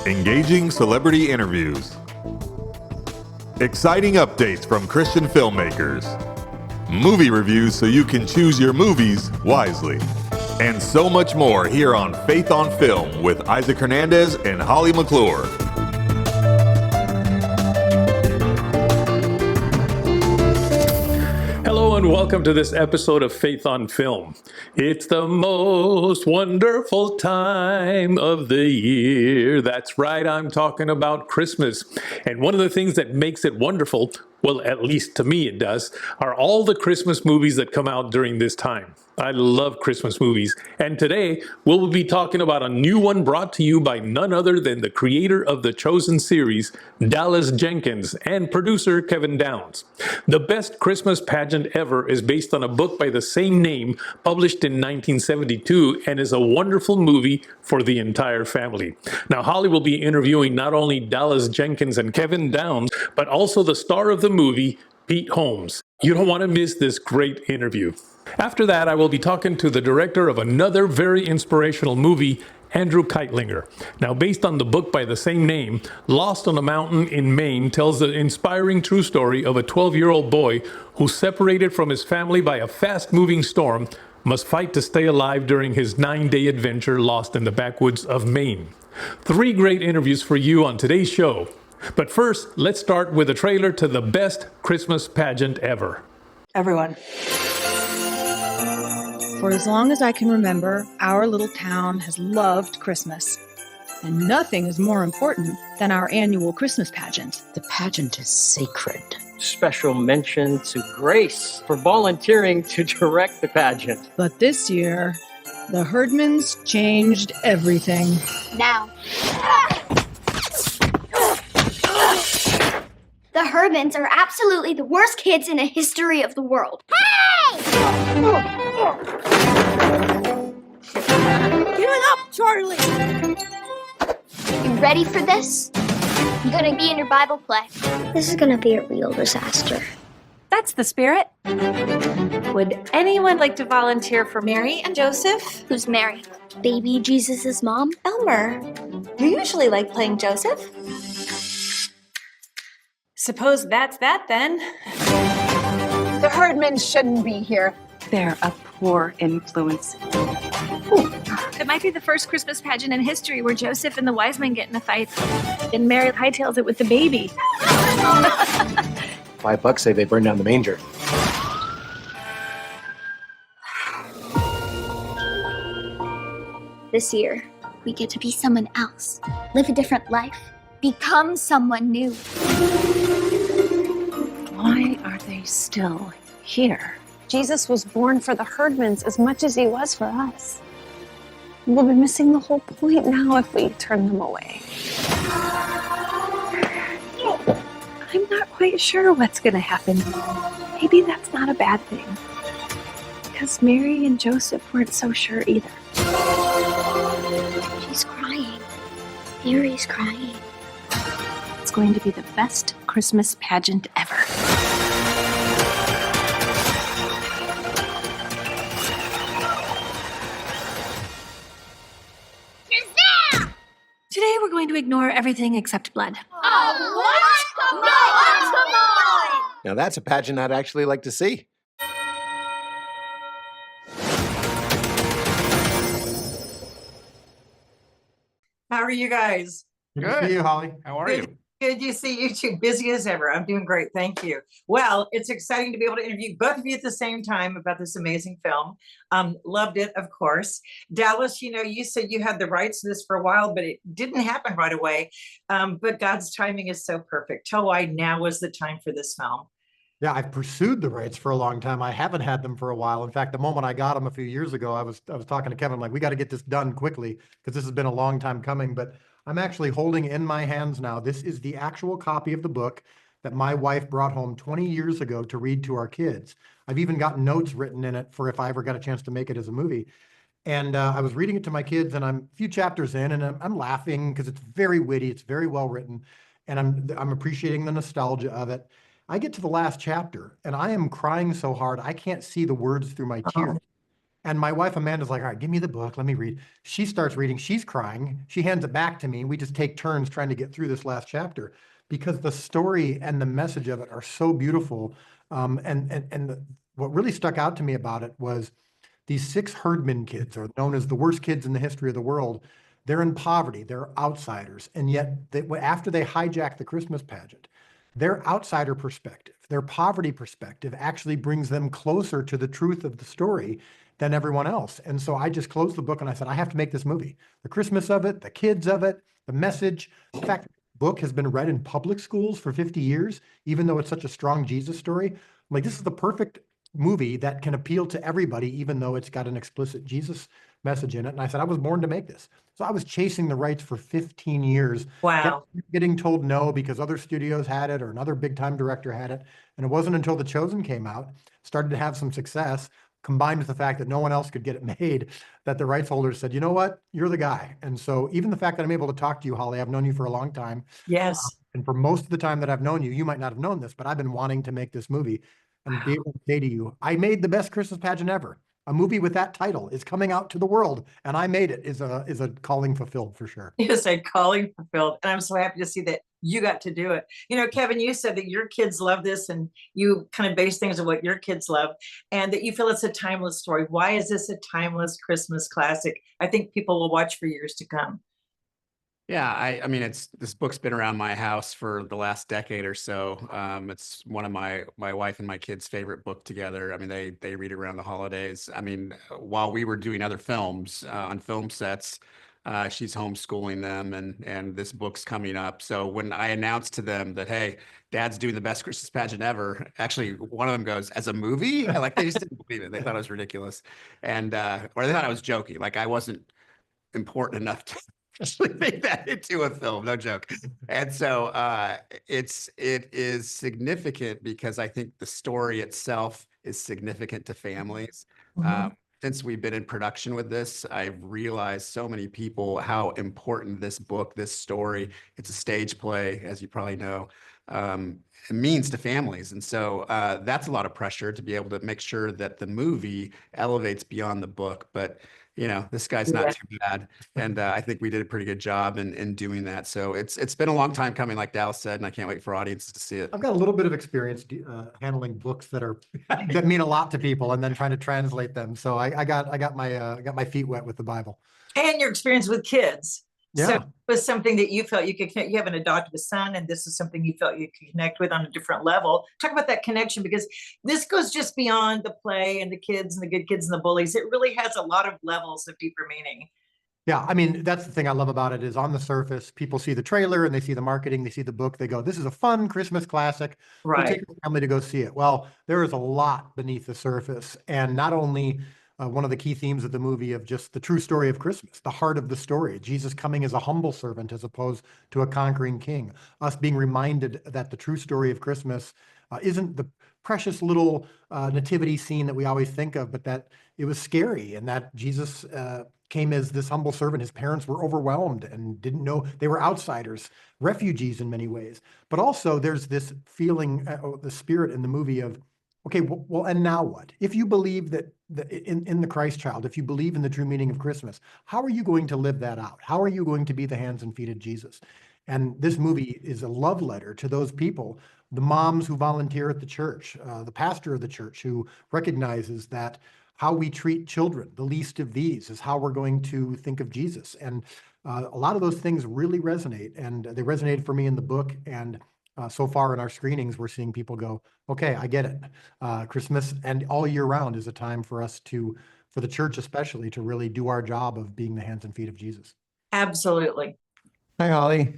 engaging celebrity interviews, exciting updates from Christian filmmakers, movie reviews so you can choose your movies wisely, and so much more here on Faith on Film with Isaac Hernandez and Holly McClure. Hello and welcome to this episode of Faith on Film. It's the most wonderful time of the year. That's right, I'm talking about Christmas. And one of the things that makes it wonderful, well, at least to me it does, are all the Christmas movies that come out during this time. I love Christmas movies. And today, we'll be talking about a new one brought to you by none other than the creator of the Chosen series, Dallas Jenkins, and producer Kevin Downs. The Best Christmas Pageant Ever is based on a book by the same name, published in 1972, and is a wonderful movie for the entire family. Now, Holly will be interviewing not only Dallas Jenkins and Kevin Downs, but also the star of the movie, Pete Holmes. You don't want to miss this great interview. After that, I will be talking to the director of another very inspirational movie, Andrew Keitlinger. Now, based on the book by the same name, Lost on a Mountain in Maine tells the inspiring true story of a 12-year-old boy who, separated from his family by a fast-moving storm, must fight to stay alive during his 9-day adventure lost in the backwoods of Maine. 3 great interviews for you on today's show. But first, let's start with a trailer to the best Christmas pageant ever. Everyone. For as long as I can remember, our little town has loved Christmas. And nothing is more important than our annual Christmas pageant. The pageant is sacred. Special mention to Grace for volunteering to direct the pageant. But this year, the Herdmans changed everything. Now. The Herdmans are absolutely the worst kids in the history of the world. Hey! Give it up, Charlie! You ready for this? I'm gonna be in your Bible play. This is gonna be a real disaster. That's the spirit. Would anyone like to volunteer for Mary and Joseph? Who's Mary? Baby Jesus' mom? Elmer, you usually like playing Joseph. Suppose that's that then. The Herdmans shouldn't be here. They're a poor influence. It might be the first Christmas pageant in history where Joseph and the wise men get in a fight, and Mary hightails it with the baby. $5 say they burned down the manger. This year, we get to be someone else, live a different life, become someone new. Why are they still here? Jesus was born for the Herdmans as much as he was for us. We'll be missing the whole point now if we turn them away. I'm not quite sure what's going to happen. Maybe that's not a bad thing. Because Mary and Joseph weren't so sure either. She's crying. Mary's crying. It's going to be the best Christmas pageant ever. Today we're going to ignore everything except blood. Oh, what? Come on! Now that's a pageant I'd actually like to see. How are you guys? Good to see you, Holly. How are you? Good to see you too. Busy as ever. I'm doing great. Thank you. Well, it's exciting to be able to interview both of you at the same time about this amazing film. Loved it, of course. Dallas, you said you had the rights to this for a while, but it didn't happen right away. But God's timing is so perfect. Tell why now was the time for this film. Yeah, I've pursued the rights for a long time. I haven't had them for a while. In fact, the moment I got them a few years ago, I was talking to Kevin, like, we got to get this done quickly because this has been a long time coming. But I'm actually holding in my hands now. This is the actual copy of the book that my wife brought home 20 years ago to read to our kids. I've even got notes written in it for if I ever got a chance to make it as a movie. And I was reading it to my kids, and I'm a few chapters in, and I'm laughing because it's very witty, it's very well written, and I'm appreciating the nostalgia of it. I get to the last chapter, and I am crying so hard I can't see the words through my tears. And my wife, Amanda's like, all right, give me the book. Let me read. She starts reading. She's crying. She hands it back to me. We just take turns trying to get through this last chapter because the story and the message of it are so beautiful. What really stuck out to me about it was these 6 herdman kids are known as the worst kids in the history of the world. They're in poverty. They're outsiders. And yet after they hijack the Christmas pageant, their outsider perspective, their poverty perspective actually brings them closer to the truth of the story than everyone else. And so I just closed the book and I said, I have to make this movie. The Christmas of it, the kids of it, the message. The fact that the book has been read in public schools for 50 years, even though it's such a strong Jesus story. Like, this is the perfect movie that can appeal to everybody, even though it's got an explicit Jesus message in it. And I said, I was born to make this. So I was chasing the rights for 15 years. Wow. Getting told no because other studios had it or another big time director had it. And it wasn't until The Chosen came out, started to have some success, combined with the fact that no one else could get it made, that the rights holders said, you know what, you're the guy. And so even the fact that I'm able to talk to you, Holly, I've known you for a long time. Yes. And for most of the time that I've known you, you might not have known this, but I've been wanting to make this movie and be able to say to you, I made the best Christmas pageant ever. A movie with that title is coming out to the world, and I made it is a calling fulfilled for sure. It is a calling fulfilled. And I'm so happy to see that you got to do it. You know, Kevin, you said that your kids love this and you kind of base things on what your kids love and that you feel it's a timeless story. Why is this a timeless Christmas classic? I think people will watch for years to come. Yeah, I mean, this book's been around my house for the last decade or so. It's one of my wife and my kids' favorite book together. I mean, they read it around the holidays. I mean, while we were doing other films on film sets, she's homeschooling them, and this book's coming up. So when I announced to them that, hey, Dad's doing the best Christmas pageant ever, actually one of them goes, as a movie? Like, they just didn't believe it. They thought it was ridiculous, and or they thought I was joking. Like, I wasn't important enough to actually make that into a film, no joke. And so it is significant because I think the story itself is significant to families. Since we've been in production with this, I've realized so many people how important this book, this story, it's a stage play, as you probably know, it means to families. And so that's a lot of pressure to be able to make sure that the movie elevates beyond the book. But you know, this guy's not too bad. And I think we did a pretty good job in doing that. So it's been a long time coming, like Dallas said, and I can't wait for audiences to see it. I've got a little bit of experience handling books that mean a lot to people and then trying to translate them. So I got my feet wet with the Bible. And your experience with kids. Yeah. So it was something that you felt you could connect. You have an adopted son, and this is something you felt you could connect with on a different level. Talk about that connection, because this goes just beyond the play and the kids and the good kids and the bullies. It really has a lot of levels of deeper meaning. Yeah, I mean, that's the thing I love about it is on the surface, people see the trailer and they see the marketing, they see the book, they go, this is a fun Christmas classic. Right. We'll take the family to go see it. Well, there is a lot beneath the surface. And not only one of the key themes of the movie of just the true story of Christmas, the heart of the story, Jesus coming as a humble servant as opposed to a conquering king, us being reminded that the true story of Christmas isn't the precious little nativity scene that we always think of, but that it was scary and that Jesus came as this humble servant. His parents were overwhelmed and didn't know, they were outsiders, refugees in many ways. But also there's this feeling, the spirit in the movie of, okay, well, and now what? If you believe that in the Christ child, if you believe in the true meaning of Christmas, how are you going to live that out? How are you going to be the hands and feet of Jesus? And this movie is a love letter to those people, the moms who volunteer at the church, the pastor of the church who recognizes that how we treat children, the least of these, is how we're going to think of Jesus. And a lot of those things really resonate, and they resonated for me in the book. And so far in our screenings, we're seeing people go, okay, I get it. Christmas and all year round is a time for us to, for the church especially, to really do our job of being the hands and feet of Jesus. Absolutely. Hi, Holly.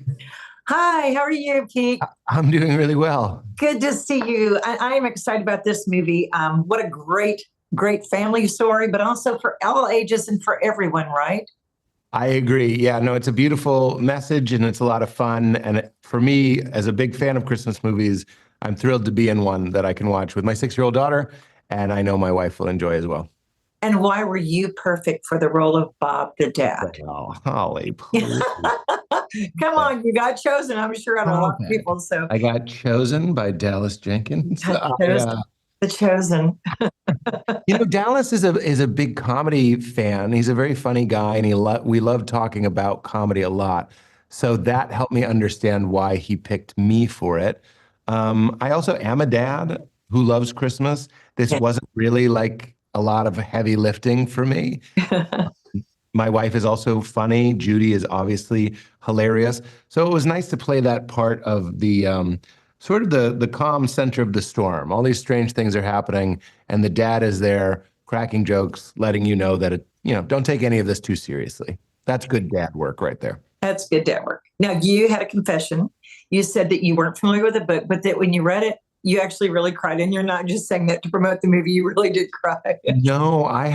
Hi, how are you, Pete? I'm doing really well. Good to see you. I am excited about this movie. What a great family story, but also for all ages and for everyone, right? I agree. Yeah, no, it's a beautiful message and it's a lot of fun. And for me, as a big fan of Christmas movies, I'm thrilled to be in one that I can watch with my 6-year-old daughter, and I know my wife will enjoy as well. And why were you perfect for the role of Bob the dad? Oh, Holly, please. Come on, you got chosen, I'm sure, out of a lot of people. So I got chosen by Dallas Jenkins. The Chosen. Dallas is a big comedy fan. He's a very funny guy, and we love talking about comedy a lot. So that helped me understand why he picked me for it. I also am a dad who loves Christmas. This wasn't really like a lot of heavy lifting for me. My wife is also funny. Judy is obviously hilarious. So it was nice to play that part of the sort of the calm center of the storm. All these strange things are happening, and the dad is there cracking jokes, letting you know that don't take any of this too seriously. That's good dad work right there. That's good dad work. Now, you had a confession. You said that you weren't familiar with the book, but that when you read it, you actually really cried, and you're not just saying that to promote the movie. You really did cry. No, I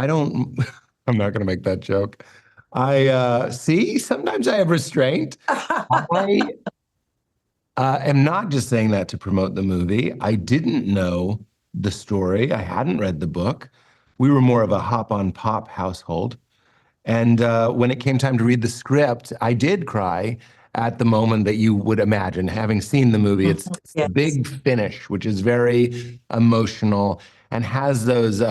don't. I'm not going to make that joke. See, sometimes I have restraint. I am not just saying that to promote the movie. I didn't know the story. I hadn't read the book. We were more of a hop on pop household. And when it came time to read the script, I did cry at the moment that you would imagine. Having seen the movie, it's a big finish, which is very emotional and has those,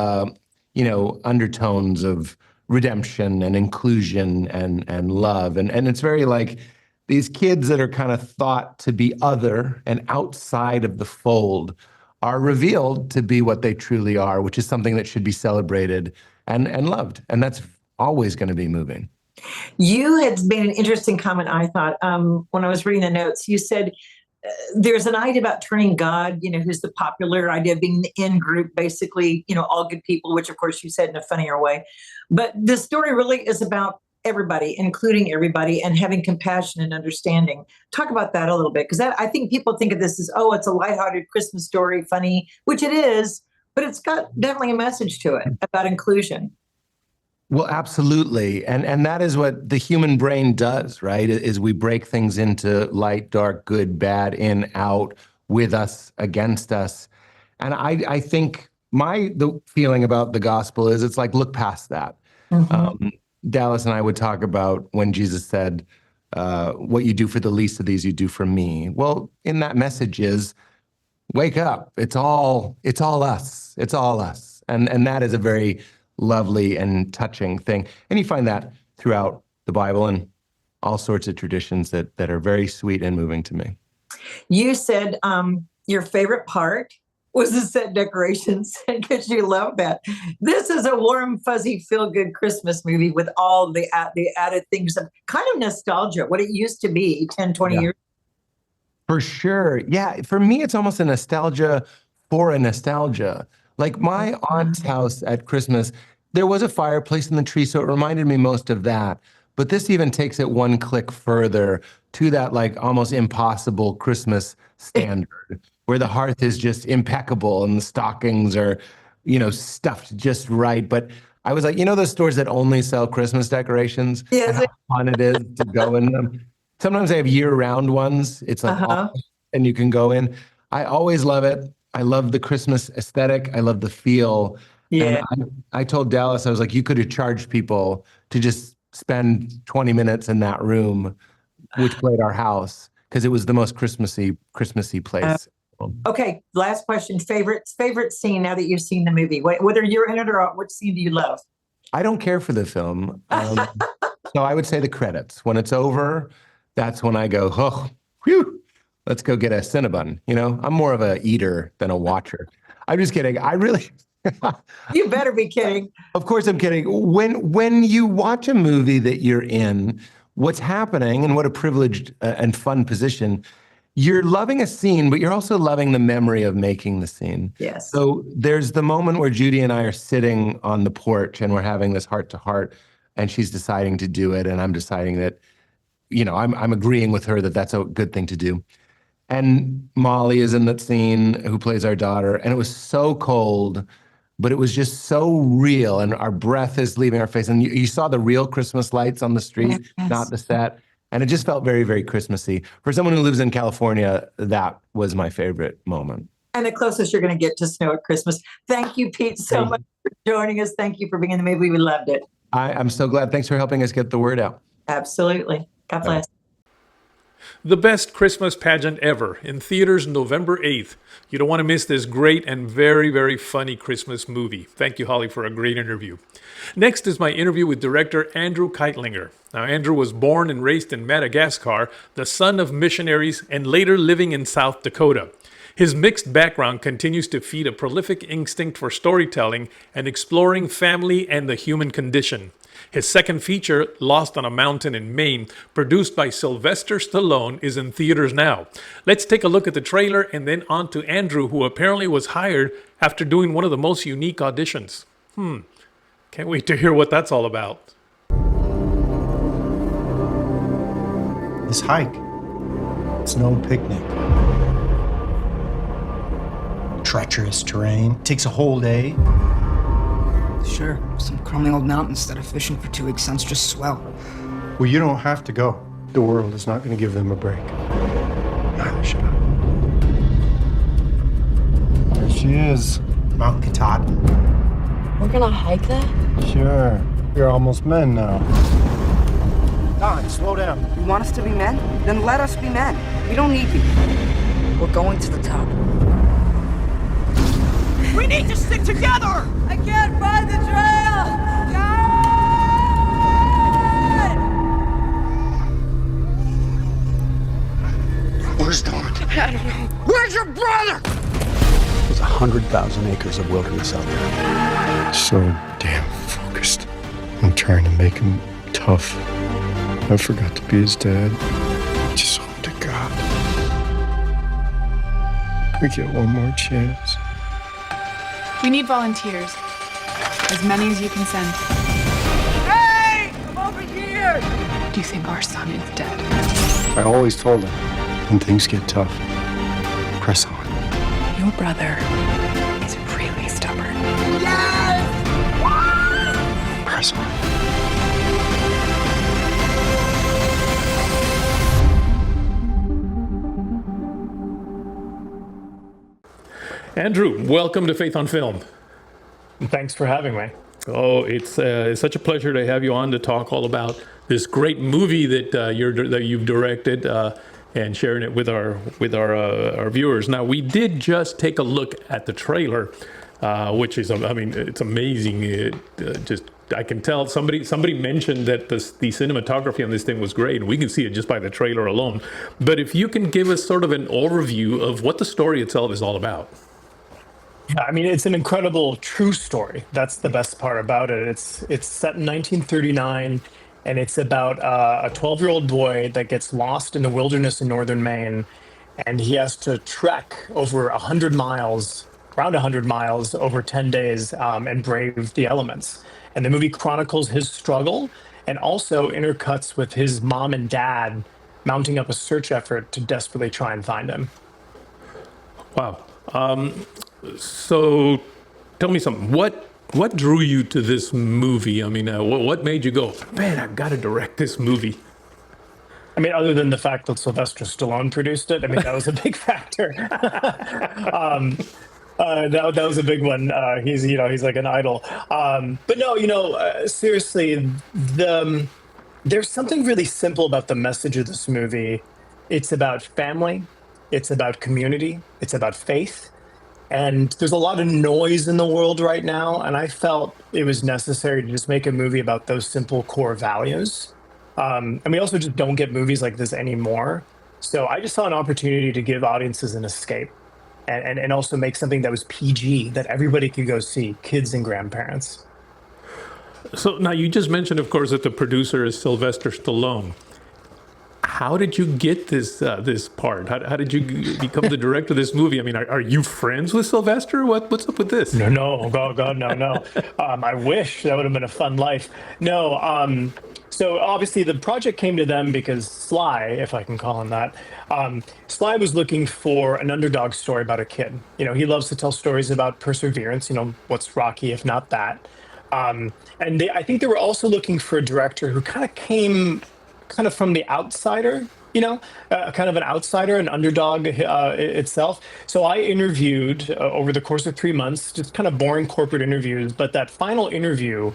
undertones of redemption and inclusion and love. And it's very like these kids that are kind of thought to be other and outside of the fold are revealed to be what they truly are, which is something that should be celebrated and loved. And that's always going to be moving. You had made an interesting comment, I thought, when I was reading the notes. You said there's an idea about turning God, who's the popular idea of being the in group, basically, all good people, which of course you said in a funnier way. But the story really is about everybody, including everybody, and having compassion and understanding. Talk about that a little bit, because I think people think of this as, it's a lighthearted Christmas story, funny, which it is, but it's got definitely a message to it about inclusion. Well, absolutely. And that is what the human brain does, right? Is we break things into light, dark, good, bad, in, out, with us, against us. And I think the feeling about the gospel is it's like, look past that. Mm-hmm. Dallas and I would talk about when Jesus said, what you do for the least of these, you do for me. Well, in that message is, wake up. It's all us. It's all us. And that is a very lovely and touching thing. And you find that throughout the Bible and all sorts of traditions that are very sweet and moving to me. You said your favorite part was the set decorations, because you love that. This is a warm, fuzzy, feel-good Christmas movie with all the added things of kind of nostalgia, what it used to be 10, 20 years. For sure. Yeah. For me, it's almost a nostalgia for a nostalgia. Like my aunt's house at Christmas, there was a fireplace in the tree, so it reminded me most of that. But this even takes it one click further to that like almost impossible Christmas standard, where the hearth is just impeccable and the stockings are, stuffed just right. But I was like, those stores that only sell Christmas decorations, and how fun it is to go in them. Sometimes they have year-round ones. It's like, and you can go in. I always love it. I love the Christmas aesthetic. I love the feel. Yeah. And I told Dallas, I was like, you could have charged people to just spend 20 minutes in that room, which played our house, because it was the most Christmassy place. Okay, last question. Favorite scene now that you've seen the movie, whether you're in it or not, which scene do you love? I don't care for the film. So I would say the credits. When it's over, that's when I go, oh, whew. Let's go get a Cinnabon. I'm more of a eater than a watcher. I'm just kidding. I really. You better be kidding. Of course I'm kidding. When you watch a movie that you're in, what's happening, and what a privileged and fun position, you're loving a scene, but you're also loving the memory of making the scene. Yes. So there's the moment where Judy and I are sitting on the porch and we're having this heart to heart, and she's deciding to do it, and I'm deciding that, I'm agreeing with her that that's a good thing to do. And Molly is in that scene, who plays our daughter. And it was so cold, but it was just so real. And our breath is leaving our face. And you saw the real Christmas lights on the street, not the set. And it just felt very, very Christmassy. For someone who lives in California, that was my favorite moment. And the closest you're going to get to snow at Christmas. Thank you, Pete, so much for joining us. Thank you for being in the movie. We loved it. I'm so glad. Thanks for helping us get the word out. Absolutely. God bless. The best Christmas pageant ever, in theaters November 8th. You don't want to miss this great and very, very funny Christmas movie. Thank you, Holly, for a great interview. Next is my interview with director Andrew Keitlinger. Now, Andrew was born and raised in Madagascar, the son of missionaries, and later living in South Dakota. His mixed background continues to feed a prolific instinct for storytelling and exploring family and the human condition. His second feature, Lost on a Mountain in Maine, produced by Sylvester Stallone, is in theaters now. Let's take a look at the trailer and then on to Andrew, who apparently was hired after doing one of the most unique auditions. Can't wait to hear what that's all about. This hike, it's no picnic. Treacherous terrain, takes a whole day. Sure, some crumbling old mountains that are fishing for 2 weeks sounds just swell. Well, you don't have to go. The world is not going to give them a break. Neither should I. There she is, Mount Katahdin. We're gonna hike that? Sure, you're almost men now. Don, slow down. You want us to be men? Then let us be men. We don't need you. We're going to the top. We need to stick together! I can't find the trail! God! Where's Don? I don't know. Where's your brother? There's 100,000 acres of wilderness out there. So damn focused. I'm trying to make him tough. I forgot to be his dad. Just hope to God we get one more chance. We need volunteers. As many as you can send. Hey! Come over here! Do you think our son is dead? I always told him, when things get tough, press on. Your brother is really stubborn. Yes! Press on. Andrew, welcome to Faith on Film. Thanks for having me. Oh, it's such a pleasure to have you on to talk all about this great movie that you've directed and sharing it with our viewers. Now, we did just take a look at the trailer, which is, I mean, it's amazing. I can tell somebody mentioned that the cinematography on this thing was great, and we can see it just by the trailer alone. But if you can give us sort of an overview of what the story itself is all about. Yeah, I mean, it's an incredible true story. That's the best part about it. It's set in 1939, and it's about a 12-year-old boy that gets lost in the wilderness in northern Maine, and he has to trek over 100 miles, around 100 miles over 10 days, and brave the elements. And the movie chronicles his struggle and also intercuts with his mom and dad mounting up a search effort to desperately try and find him. Wow. So tell me something. What drew you to this movie? I mean, what made you go, man, I've got to direct this movie? I mean, other than the fact that Sylvester Stallone produced it, I mean, that was a big factor. That was a big one. He's like an idol. But no, seriously, there's something really simple about the message of this movie. It's about family. It's about community. It's about faith. And there's a lot of noise in the world right now, and I felt it was necessary to just make a movie about those simple core values. And we also just don't get movies like this anymore. So I just saw an opportunity to give audiences an escape and also make something that was PG, that everybody could go see, kids and grandparents. So now you just mentioned, of course, that the producer is Sylvester Stallone. How did you get this part? How did you become the director of this movie? I mean, are you friends with Sylvester? What's up with this? No, God, no. I wish that would have been a fun life. No, so obviously the project came to them because Sly, if I can call him that, Sly was looking for an underdog story about a kid. You know, he loves to tell stories about perseverance. You know, what's Rocky if not that? And I think they were also looking for a director who kind of came from the outsider, you know, kind of an outsider, an underdog itself. So I interviewed over the course of 3 months, just kind of boring corporate interviews. But that final interview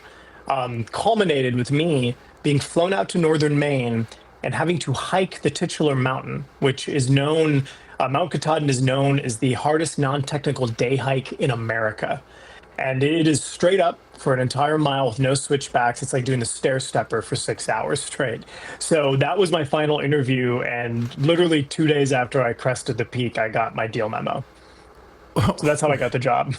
culminated with me being flown out to northern Maine and having to hike the titular mountain, which is known, Mount Katahdin is known as the hardest non-technical day hike in America. And it is straight up for an entire mile with no switchbacks. It's like doing the stair stepper for 6 hours straight. So that was my final interview. And literally 2 days after I crested the peak, I got my deal memo. So that's how I got the job.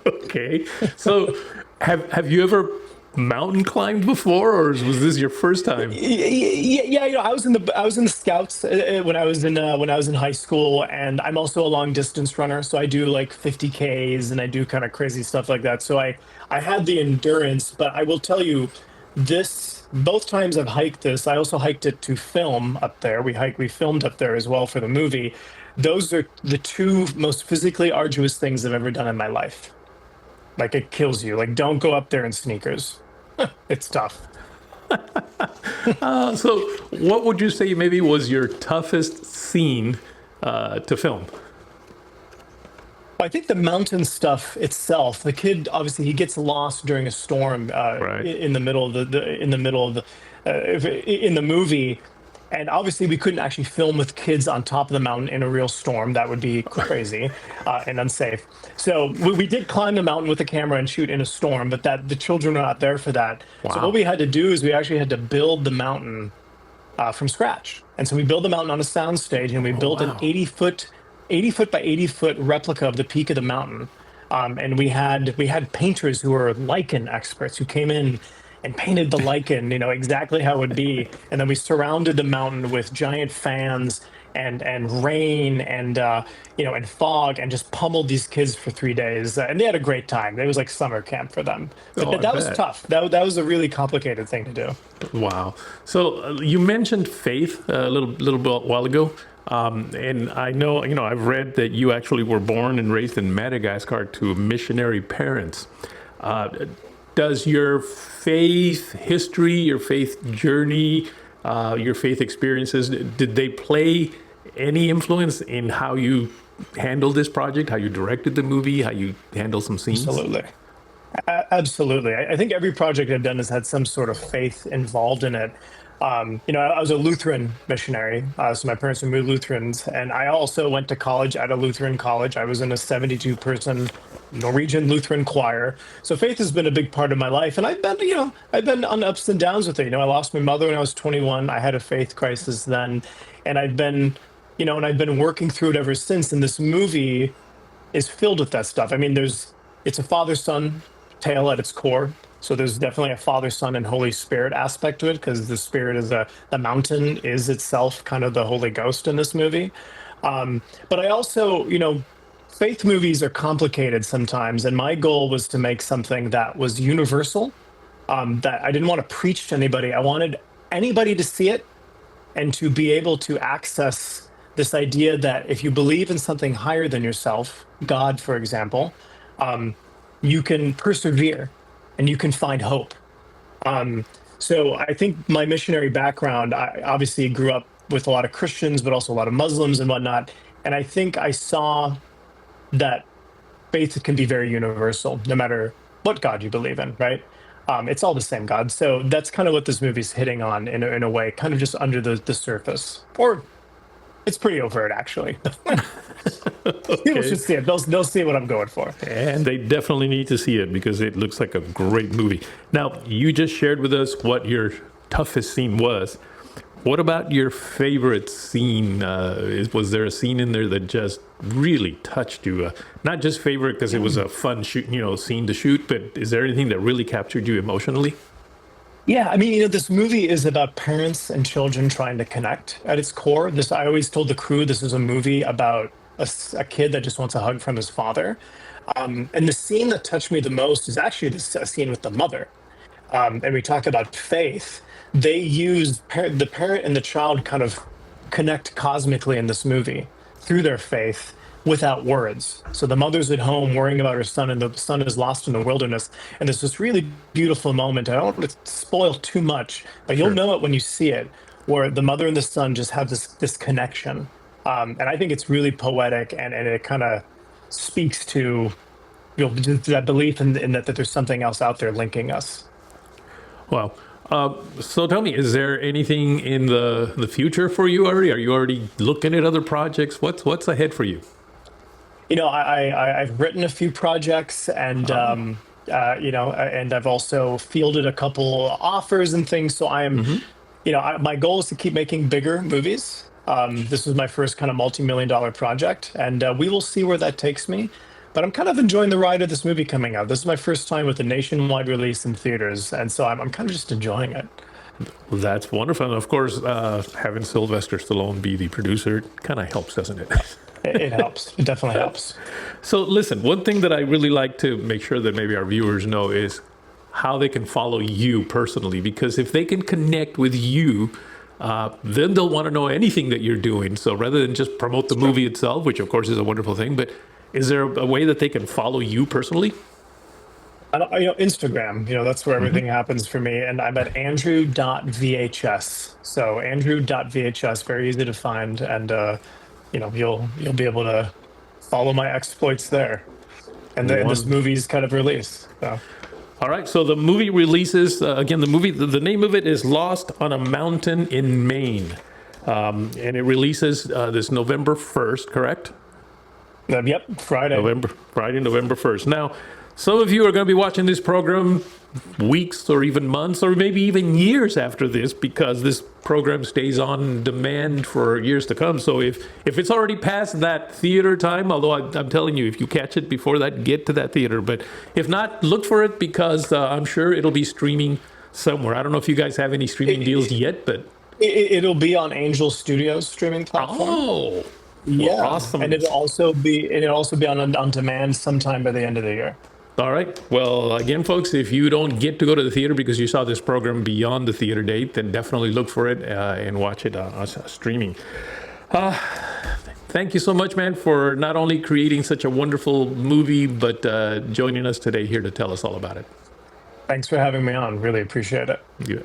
Okay. So have you ever mountain climbed before, or was this your first time? Yeah, I was in the Scouts when I was in high school, and I'm also a long distance runner, so I do like 50Ks and I do kind of crazy stuff like that. So I had the endurance, but I will tell you, both times I've hiked this, I also hiked it to film up there. We filmed up there as well for the movie. Those are the two most physically arduous things I've ever done in my life. Like, it kills you. Like, don't go up there in sneakers. It's tough. So what would you say maybe was your toughest scene to film? I think the mountain stuff itself. The kid, obviously, he gets lost during a storm in the middle of in the movie. And obviously, we couldn't actually film with kids on top of the mountain in a real storm. That would be crazy and unsafe. So we did climb the mountain with a camera and shoot in a storm, but the children are not there for that. Wow. So what we had to do is we actually had to build the mountain from scratch. And so we built the mountain on a sound stage, and we built an 80 foot by 80 foot replica of the peak of the mountain. And we had painters who were lichen experts who came in and painted the lichen, exactly how it would be. And then we surrounded the mountain with giant fans and rain and fog, and just pummeled these kids for 3 days. And they had a great time. It was like summer camp for them. But that was tough. That was a really complicated thing to do. Wow. So you mentioned faith a little while ago. And I know, I've read that you actually were born and raised in Madagascar to missionary parents. Does your faith history, your faith journey, your faith experiences, did they play any influence in how you handled this project, how you directed the movie, how you handled some scenes? Absolutely. Absolutely. I think every project I've done has had some sort of faith involved in it. I was a Lutheran missionary, so my parents were Lutherans, and I also went to college at a Lutheran college. I was in a 72-person Norwegian Lutheran choir. So faith has been a big part of my life, and I've been on ups and downs with it. I lost my mother when I was 21. I had a faith crisis then, and I've been working through it ever since. And this movie is filled with that stuff. I mean, it's a father-son tale at its core. So there's definitely a Father, Son, and Holy Spirit aspect to it, because the Spirit is the mountain is itself kind of the Holy Ghost in this movie. But I also, faith movies are complicated sometimes, and my goal was to make something that was universal, that I didn't want to preach to anybody. I wanted anybody to see it and to be able to access this idea that if you believe in something higher than yourself, God, for example, you can persevere and you can find hope. So I think my missionary background, I obviously grew up with a lot of Christians, but also a lot of Muslims and whatnot. And I think I saw that faith can be very universal, no matter what God you believe in, right? It's all the same God. So that's kind of what this movie's hitting on in a way, kind of just under the surface. Or it's pretty overt, actually. People should see it. They'll see what I'm going for. And they definitely need to see it, because it looks like a great movie. Now, you just shared with us what your toughest scene was. What about your favorite scene? Was there a scene in there that just really touched you? Not just favorite because it was a fun scene to shoot, but is there anything that really captured you emotionally? Yeah, I mean, this movie is about parents and children trying to connect at its core. I always told the crew this is a movie about a kid that just wants a hug from his father. And the scene that touched me the most is actually a scene with the mother. And we talk about faith. They use the parent and the child kind of connect cosmically in this movie through their faith without words. So the mother's at home worrying about her son, and the son is lost in the wilderness. And there's this really beautiful moment. I don't want to spoil too much, but you'll know it when you see it, where the mother and the son just have this connection. And I think it's really poetic, and it kind of speaks to that belief in that there's something else out there linking us. Well, So tell me, is there anything in the future for you already? Are you already looking at other projects? What's ahead for you? I've written a few projects, and and I've also fielded a couple offers and things. So my goal is to keep making bigger movies. This is my first kind of multi-million-dollar project, and we will see where that takes me. But I'm kind of enjoying the ride of this movie coming out. This is my first time with a nationwide release in theaters, and so I'm kind of just enjoying it. Well, that's wonderful. And of course, having Sylvester Stallone be the producer kind of helps, doesn't it? It helps. It definitely helps. So listen, one thing that I really like to make sure that maybe our viewers know is how they can follow you personally, because if they can connect with you, then they'll want to know anything that you're doing. So rather than just promote the movie itself, which of course is a wonderful thing, but is there a way that they can follow you personally? Instagram, that's where everything happens for me. And I'm at andrew.vhs. So andrew.vhs, very easy to find. And, you'll be able to follow my exploits there. And then this movie's kind of released. So. All right. So the movie releases, again, the name of it is Lost on a Mountain in Maine. And it releases this November 1st, correct? Yep, Friday, November 1st. Now, some of you are going to be watching this program weeks or even months or maybe even years after this, because this program stays on demand for years to come. So if it's already past that theater time, although I'm telling you, if you catch it before that, get to that theater. But if not, look for it, because I'm sure it'll be streaming somewhere. I don't know if you guys have any streaming deals yet, but it'll be on Angel Studios streaming platform. Oh. Yeah, well, awesome. And it'll also be on demand sometime by the end of the year. All right. Well, again, folks, if you don't get to go to the theater because you saw this program beyond the theater date, then definitely look for it and watch it on streaming. Thank you so much, man, for not only creating such a wonderful movie, but joining us today here to tell us all about it. Thanks for having me on. Really appreciate it. Yeah.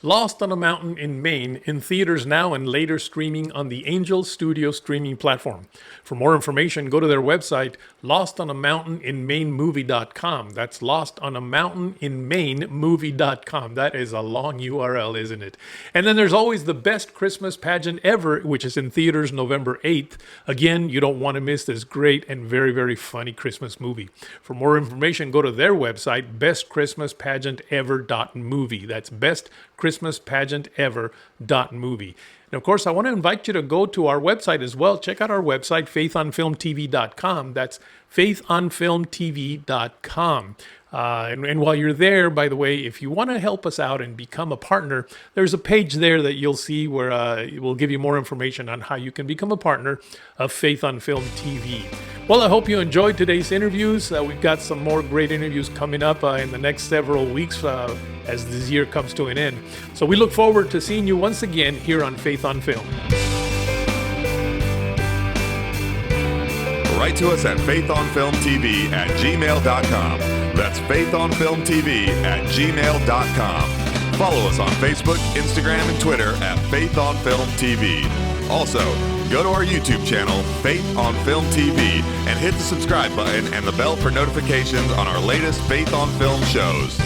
Lost on a Mountain in Maine, in theaters now and later streaming on the Angel Studio streaming platform. For more information, go to their website, lostonamountaininmainemovie.com. That's lostonamountaininmainemovie.com. That is a long URL, isn't it? And then there's always the Best Christmas Pageant Ever, which is in theaters November 8th. Again, you don't want to miss this great and very, very funny Christmas movie. For more information, go to their website, bestchristmaspageantever.movie. That's bestchristmaspageantever.movie. And of course, I want to invite you to go to our website as well. Check out our website, faithonfilmtv.com. That's faithonfilmtv.com. And while you're there, by the way, if you want to help us out and become a partner, there's a page there that you'll see where it will give you more information on how you can become a partner of Faith on Film TV. Well, I hope you enjoyed today's interviews. We've got some more great interviews coming up in the next several weeks as this year comes to an end. So we look forward to seeing you once again here on Faith on Film. Write to us at faithonfilmtv@gmail.com. That's faithonfilmtv@gmail.com. Follow us on Facebook, Instagram, and Twitter at Faith on Film TV. Also, go to our YouTube channel, Faith on Film TV, and hit the subscribe button and the bell for notifications on our latest Faith on Film shows.